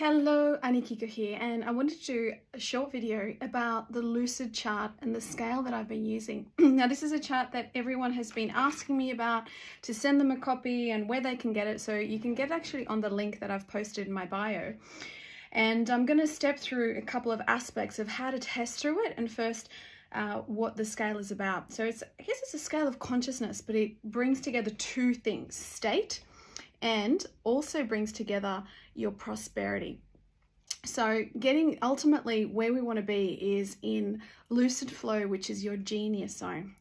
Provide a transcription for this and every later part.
Hello, Anikiko here, and I wanted to do a short video about the Lucid chart and the scale that I've been using. Now, this is a chart that everyone has been asking me about to send them a copy and where they can get it. So you can get actually on the link that I've posted in my bio. And I'm going to step through a couple of aspects of how to test through it, and first what the scale is about. So I guess it's a scale of consciousness, but it brings together two things: state, and also brings together your prosperity. So getting ultimately where we want to be is in lucid flow, which is your genius zone.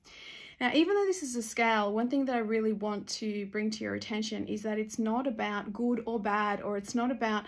Now, even though this is a scale, one thing that I really want to bring to your attention is that it's not about good or bad, or it's not about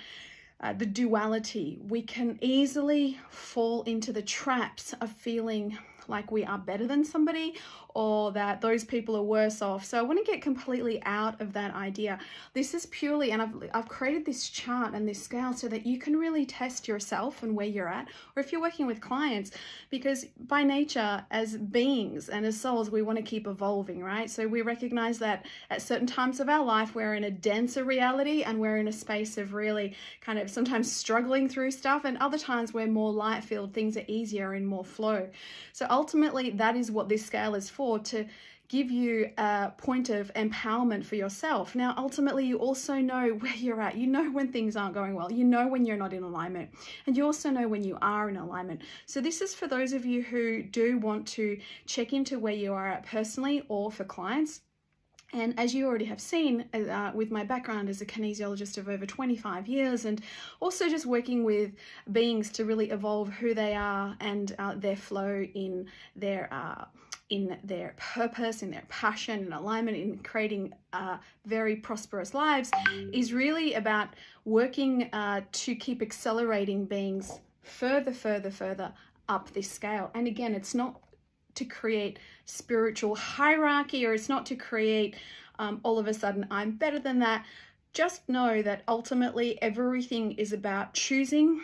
the duality. We can easily fall into the traps of feeling like we are better than somebody, or that those people are worse off. So I want to get completely out of that idea. This is purely, and I've created this chart and this scale so that you can really test yourself and where you're at, or if you're working with clients, because by nature, as beings and as souls, we want to keep evolving, right? So we recognize that at certain times of our life, we're in a denser reality and we're in a space of really kind of sometimes struggling through stuff, and other times we're more light-filled, things are easier and more flow. So ultimately, that is what this scale is for, to give you a point of empowerment for yourself. Now, ultimately, you also know where you're at. You know when things aren't going well. You know when you're not in alignment. And you also know when you are in alignment. So this is for those of you who do want to check into where you are at personally, or for clients. And as you already have seen, with my background as a kinesiologist of over 25 years, and also just working with beings to really evolve who they are and their flow in their purpose, in their passion, in alignment, in creating very prosperous lives, is really about working to keep accelerating beings further up this scale. And again, it's not to create spiritual hierarchy, or it's not to create all of a sudden I'm better than that. Just know that ultimately everything is about choosing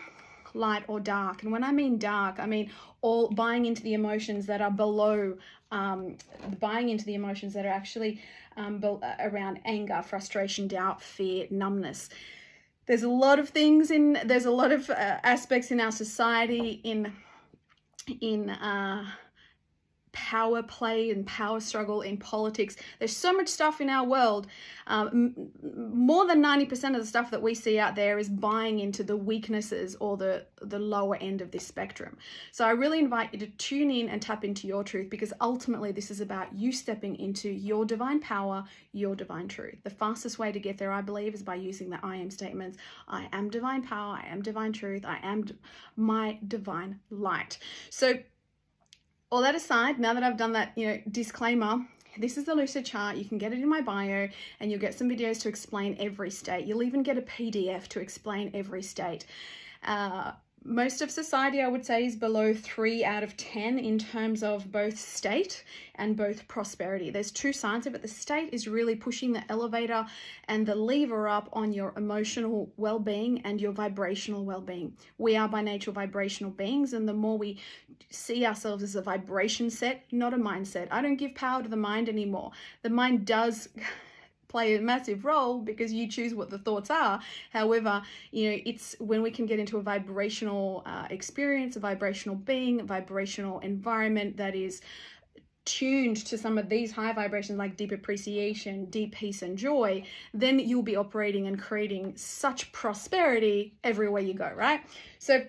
light or dark. And when I mean dark, I mean all buying into the emotions that are below, buying into the emotions that are actually around anger, frustration, doubt, fear, numbness. There's a lot of things there's a lot of aspects in our society, in power play and power struggle, in politics. There's so much stuff in our world. More than 90% of the stuff that we see out there is buying into the weaknesses or the lower end of this spectrum. So I really invite you to tune in and tap into your truth, because ultimately this is about you stepping into your divine power, your divine truth. The fastest way to get there, I believe, is by using the I am statements. I am divine power, I am divine truth, I am my divine light. So all that aside, now that I've done that, disclaimer, this is the Lucid chart. You can get it in my bio, and you'll get some videos to explain every state. You'll even get a PDF to explain every state. Most of society, I would say, is below 3 out of 10 in terms of both state and both prosperity. There's two sides of it. The state is really pushing the elevator and the lever up on your emotional well-being and your vibrational well-being. We are by nature vibrational beings, and the more we see ourselves as a vibration set, not a mindset. I don't give power to the mind anymore. The mind does play a massive role, because you choose what the thoughts are. However, it's when we can get into a vibrational experience, a vibrational being, a vibrational environment that is tuned to some of these high vibrations, like deep appreciation, deep peace and joy, then you'll be operating and creating such prosperity everywhere you go, right? So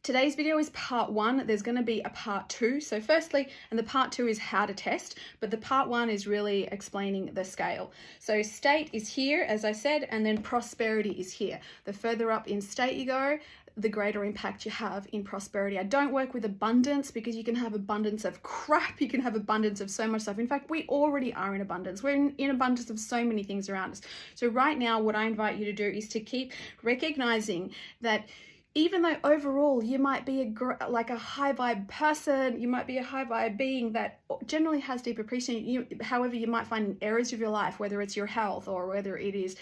today's video is part 1. There's going to be a part 2. So firstly, and the part 2 is how to test, but the part 1 is really explaining the scale. So state is here, as I said, and then prosperity is here. The further up in state you go, the greater impact you have in prosperity. I don't work with abundance, because you can have abundance of crap. You can have abundance of so much stuff. In fact, we already are in abundance. We're in abundance of so many things around us. So right now, what I invite you to do is to keep recognizing that even though overall you might be like a high vibe person, you might be a high vibe being that generally has deep appreciation. However, you might find in areas of your life, whether it's your health, or whether it is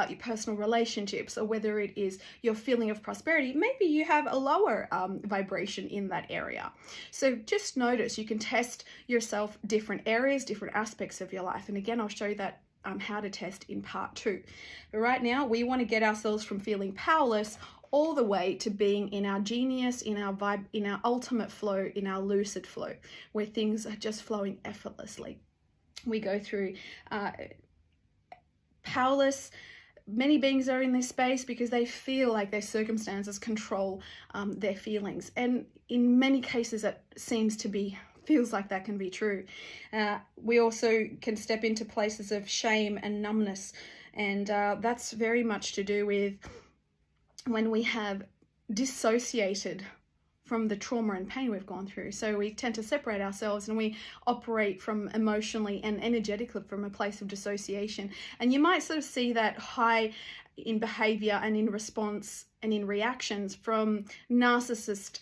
your personal relationships, or whether it is your feeling of prosperity, maybe you have a lower vibration in that area. So just notice, you can test yourself different areas, different aspects of your life. And again, I'll show you that how to test in part 2. But right now, we want to get ourselves from feeling powerless all the way to being in our genius, in our vibe, in our ultimate flow, in our lucid flow, where things are just flowing effortlessly. We go through powerless. Many beings are in this space because they feel like their circumstances control their feelings. And in many cases, it feels like that can be true. We also can step into places of shame and numbness. And that's very much to do with when we have dissociated from the trauma and pain we've gone through. So we tend to separate ourselves and we operate from emotionally and energetically from a place of dissociation. And you might sort of see that high in behavior and in response and in reactions from narcissist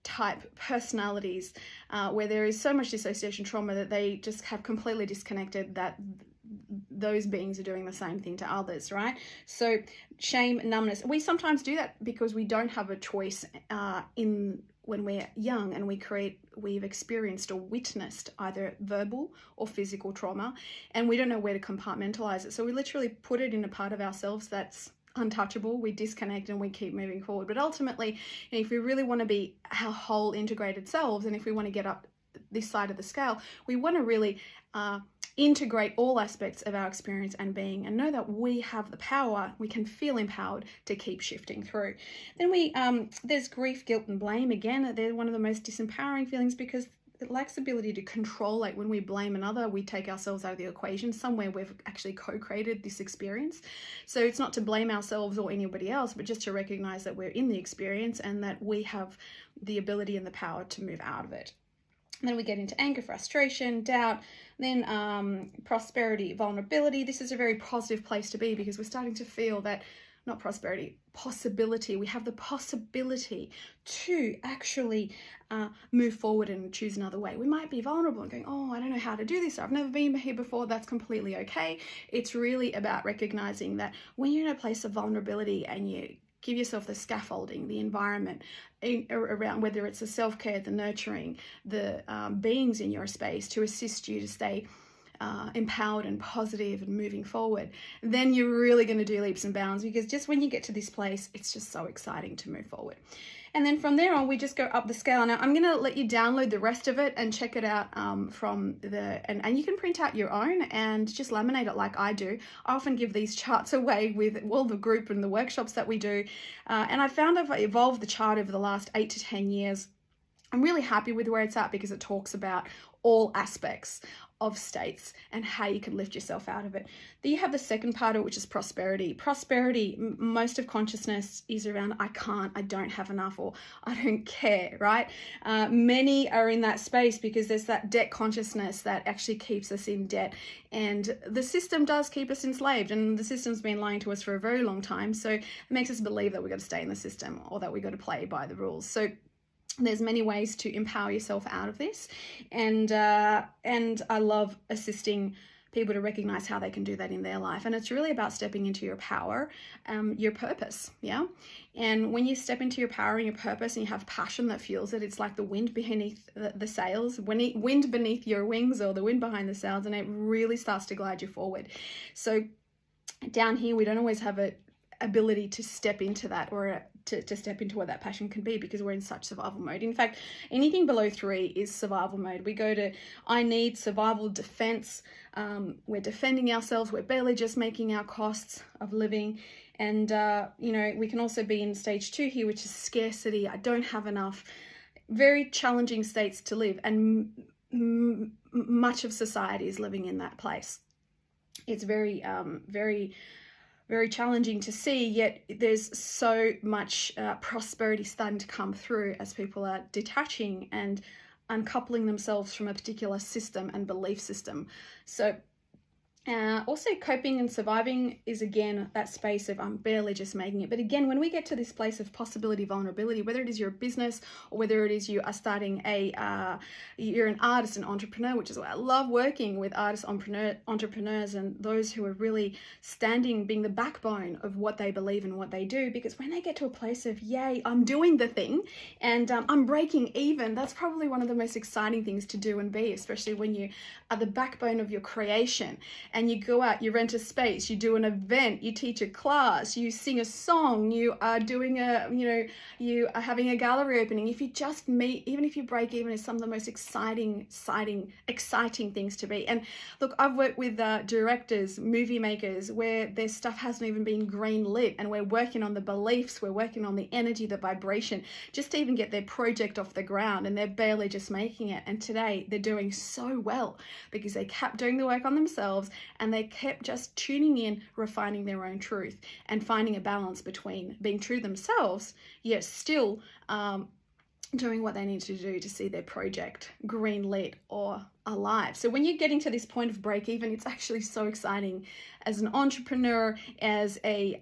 type personalities, where there is so much dissociation trauma that they just have completely disconnected that those beings are doing the same thing to others, right? So shame, numbness. We sometimes do that because we don't have a choice when we're young and we've experienced or witnessed either verbal or physical trauma, and we don't know where to compartmentalize it. So we literally put it in a part of ourselves that's untouchable. We disconnect and we keep moving forward. But ultimately, if we really want to be our whole integrated selves, and if we want to get up this side of the scale, we want to really integrate all aspects of our experience and being, and know that we have the power, we can feel empowered to keep shifting through. Then there's grief, guilt, and blame. Again, they're one of the most disempowering feelings because it lacks the ability to control. Like when we blame another, we take ourselves out of the equation. Somewhere we've actually co-created this experience. So it's not to blame ourselves or anybody else, but just to recognize that we're in the experience and that we have the ability and the power to move out of it. And then we get into anger, frustration, doubt, then prosperity, vulnerability. This is a very positive place to be because we're starting to feel that, not prosperity, possibility. We have the possibility to actually move forward and choose another way. We might be vulnerable and going, oh, I don't know how to do this. I've never been here before. That's completely okay. It's really about recognizing that when you're in a place of vulnerability and you give yourself the scaffolding, the environment around, whether it's the self-care, the nurturing, the beings in your space to assist you to stay empowered and positive and moving forward, then you're really going to do leaps and bounds, because just when you get to this place, it's just so exciting to move forward. And then from there on, we just go up the scale. Now, I'm going to let you download the rest of it and check it out and you can print out your own and just laminate it like I do. I often give these charts away with all the group and the workshops that we do. And I found I've evolved the chart over the last 8 to 10 years. I'm really happy with where it's at because it talks about all aspects of states and how you can lift yourself out of it. Then you have the second part of it, which is prosperity. Prosperity, most of consciousness is around I can't, I don't have enough, or I don't care, right? Many are in that space because there's that debt consciousness that actually keeps us in debt. And the system does keep us enslaved, and the system's been lying to us for a very long time. So it makes us believe that we've got to stay in the system or that we've got to play by the rules. So there's many ways to empower yourself out of this, and I love assisting people to recognize how they can do that in their life. And it's really about stepping into your power, your purpose, yeah? And when you step into your power and your purpose and you have passion that fuels it, it's like the wind beneath the sails, wind beneath your wings, or the wind behind the sails, and it really starts to glide you forward. So down here, we don't always have a ability to step into that, or to step into what that passion can be, because we're in such survival mode. In fact, anything below 3 is survival mode. We go to I need, survival, defense. We're defending ourselves. We're barely just making our costs of living. And, we can also be in stage 2 here, which is scarcity. I don't have enough. Very challenging states to live. And much of society is living in that place. It's very challenging to see, yet there's so much prosperity starting to come through as people are detaching and uncoupling themselves from a particular system and belief system. So also coping and surviving is, again, that space of I'm barely just making it. But again, when we get to this place of possibility, vulnerability, whether it is your business or whether it is you are starting you're an artist and entrepreneur, which is why I love working with artists, entrepreneurs, and those who are really being the backbone of what they believe and what they do. Because when they get to a place of, yay, I'm doing the thing and I'm breaking even, that's probably one of the most exciting things to do and be, especially when you are the backbone of your creation. and you go out, you rent a space, you do an event, you teach a class, you sing a song, you are doing you are having a gallery opening. If you just meet, even if you break even, is some of the most exciting things to be. And look, I've worked with directors, movie makers, where their stuff hasn't even been green lit, and we're working on the beliefs, we're working on the energy, the vibration, just to even get their project off the ground, and they're barely just making it. And today they're doing so well because they kept doing the work on themselves, and they kept just tuning in, refining their own truth, and finding a balance between being true themselves yet still doing what they need to do to see their project green lit or alive. So when you're getting to this point of break even, it's actually so exciting as an entrepreneur, as a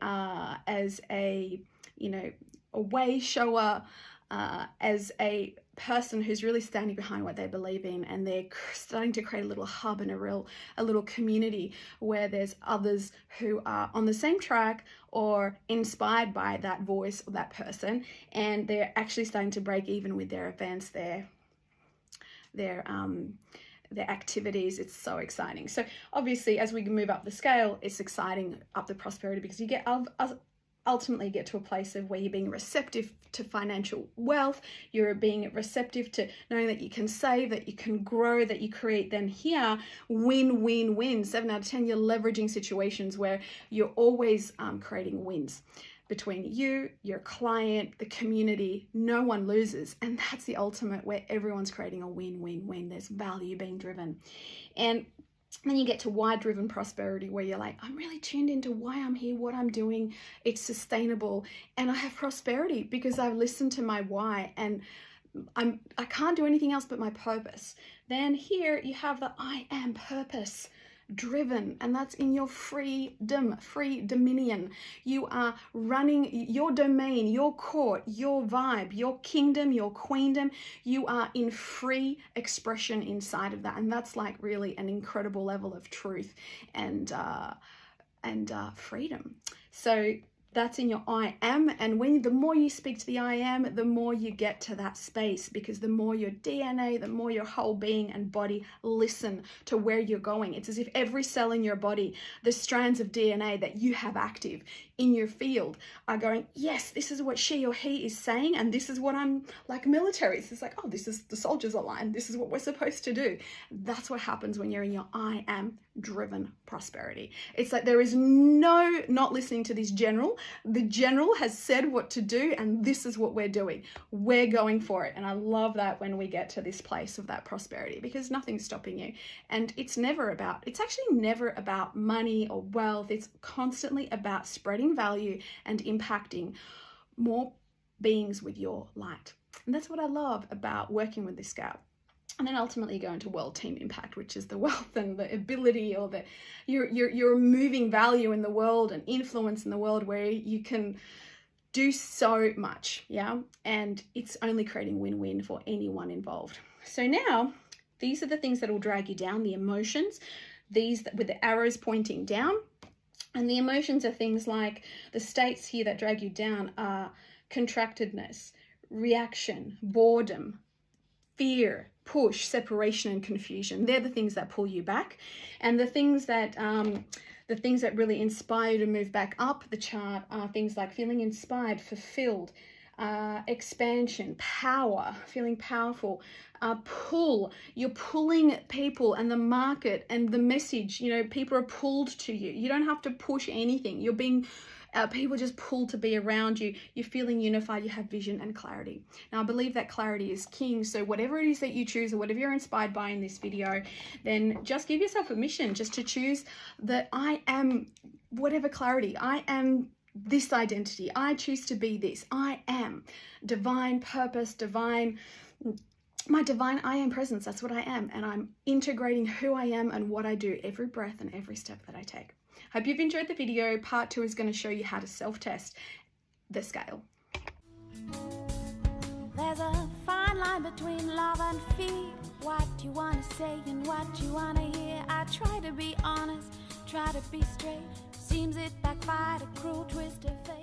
way shower, as a person who's really standing behind what they believe in, and they're starting to create a little hub and a little community where there's others who are on the same track or inspired by that voice or that person, and they're actually starting to break even with their events, their activities. It's so exciting. So obviously, as we move up the scale, it's exciting up the prosperity, because you ultimately get to a place of where you're being receptive to financial wealth, you're being receptive to knowing that you can save, that you can grow, that you create. Then here, win. 7 out of 10, you're leveraging situations where you're always creating wins between you, your client, the community. No one loses, and that's the ultimate, where everyone's creating a win. There's value being driven. And then you get to why-driven prosperity, where you're like, I'm really tuned into why I'm here, what I'm doing, it's sustainable, and I have prosperity because I've listened to my why, and I can't do anything else but my purpose. Then here you have the I am purpose driven, and that's in your free dominion. You are running your domain, your court, your vibe, your kingdom, your queendom. You are in free expression inside of that, and that's like really an incredible level of truth and freedom. So that's in your I am, and the more you speak to the I am, the more you get to that space, because the more your DNA, the more your whole being and body listen to where you're going. It's as if every cell in your body, the strands of DNA that you have active in your field, are going, yes, this is what she or he is saying, and this is what I'm like military. It's like, oh, this is the soldiers aligned. This is what we're supposed to do. That's what happens when you're in your I am driven prosperity. It's like there is no not listening to this general. The general has said what to do, and this is what we're doing. We're going for it. And I love that when we get to this place of that prosperity, because nothing's stopping you. And it's actually never about money or wealth. It's constantly about spreading value and impacting more beings with your light. And that's what I love about working with this scale. And then ultimately you go into world team impact, which is the wealth and the ability, or you're moving value in the world and influence in the world, where you can do so much, yeah? And it's only creating win-win for anyone involved. So now, these are the things that will drag you down, the emotions, these with the arrows pointing down. And the emotions are things like, the states here that drag you down are contractedness, reaction, boredom, fear, push, separation, and confusion. They're the things that pull you back. And the things that really inspire you to move back up the chart are things like feeling inspired, fulfilled, expansion, power, feeling powerful, pull. You're pulling people and the market and the message. People are pulled to you. You don't have to push anything. You're being people just pull to be around you. You're feeling unified. You have vision and clarity. Now, I believe that clarity is king. So whatever it is that you choose, or whatever you're inspired by in this video, then just give yourself a mission just to choose that I am whatever clarity. I am this identity. I choose to be this. I am divine purpose, my divine I am presence. That's what I am. And I'm integrating who I am and what I do every breath and every step that I take. Hope you've enjoyed the video. Part 2 is going to show you how to self-test the scale. There's a fine line between love and fear. What you want to say and what you want to hear. I try to be honest, try to be straight. Seems it backfired, a cruel twist of fate.